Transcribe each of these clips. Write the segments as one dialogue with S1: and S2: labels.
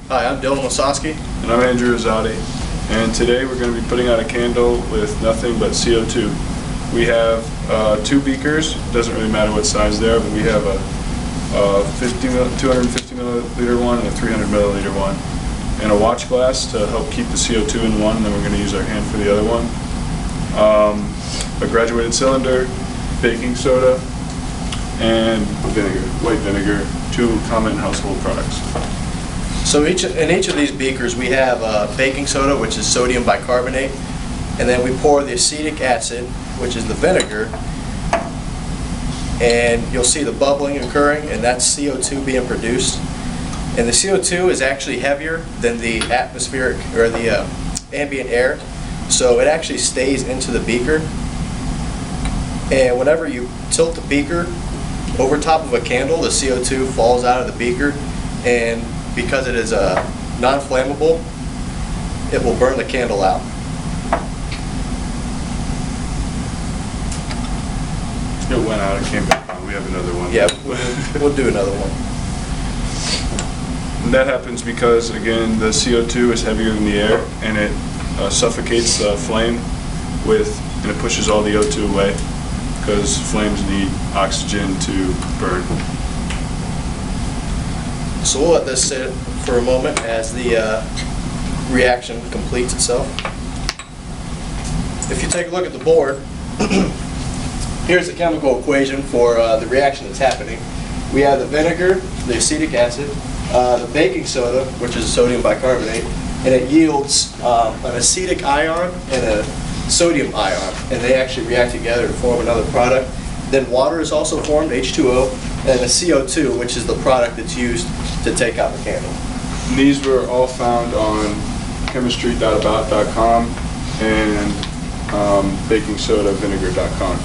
S1: Hi, I'm Dylan Wasowski.
S2: And I'm Andrew Rosati. And today we're going to be putting out a candle with nothing but CO2. We have two beakers. Doesn't really matter what size they are, but we have a 250 milliliter one and a 300 milliliter one. And a watch glass to help keep the CO2 in one, and then we're going to use our hand for the other one. A graduated cylinder, baking soda, and vinegar, white vinegar, two common household products.
S1: So in each of these beakers we have baking soda, which is sodium bicarbonate, and then we pour the acetic acid, which is the vinegar, and you'll see the bubbling occurring, and that's CO2 being produced. And the CO2 is actually heavier than the atmospheric or the ambient air, so it actually stays into the beaker. And whenever you tilt the beaker over top of a candle, the CO2 falls out of the beaker, and because it is non-flammable, it will burn the candle out.
S2: It went out, it came back on. We have another one.
S1: Yeah, we'll do another one.
S2: And that happens because, again, the CO2 is heavier than the air, and it suffocates the flame and it pushes all the O2 away, because flames need oxygen to burn.
S1: So we'll let this sit for a moment as the reaction completes itself. If you take a look at the board, here's the chemical equation for the reaction that's happening. We have the vinegar, the acetic acid, the baking soda, which is sodium bicarbonate, and it yields an acetic ion and a sodium ion, and they actually react together to form another product. Then water is also formed, H2O, and the CO2, which is the product that's used to take out the candle.
S2: And these were all found on chemistry.about.com and bakingsodavinegar.com,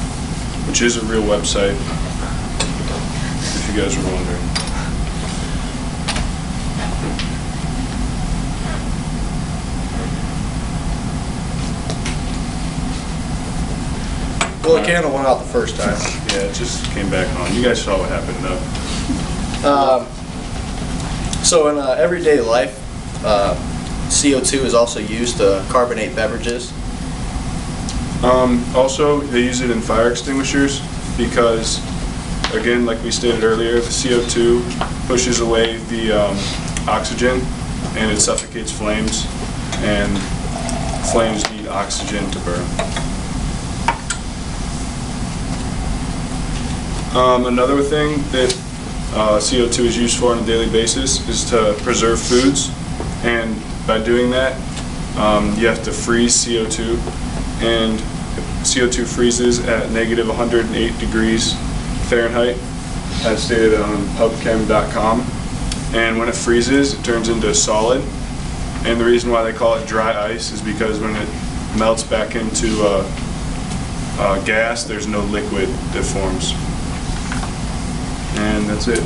S2: which is a real website, if you guys were wondering.
S1: Well, the candle went out the first time.
S2: Yeah, it just came back on. You guys saw what happened, though.
S1: So in everyday life, CO2 is also used to carbonate beverages.
S2: Also, they use it in fire extinguishers because, again, like we stated earlier, the CO2 pushes away the oxygen and it suffocates flames, and flames need oxygen to burn. Another thing that CO2 is used for on a daily basis is to preserve foods, and by doing that you have to freeze CO2, and CO2 freezes at negative 108 degrees Fahrenheit, as stated on pubchem.com, and when it freezes it turns into a solid, and the reason why they call it dry ice is because when it melts back into gas, there's no liquid that forms. And that's it.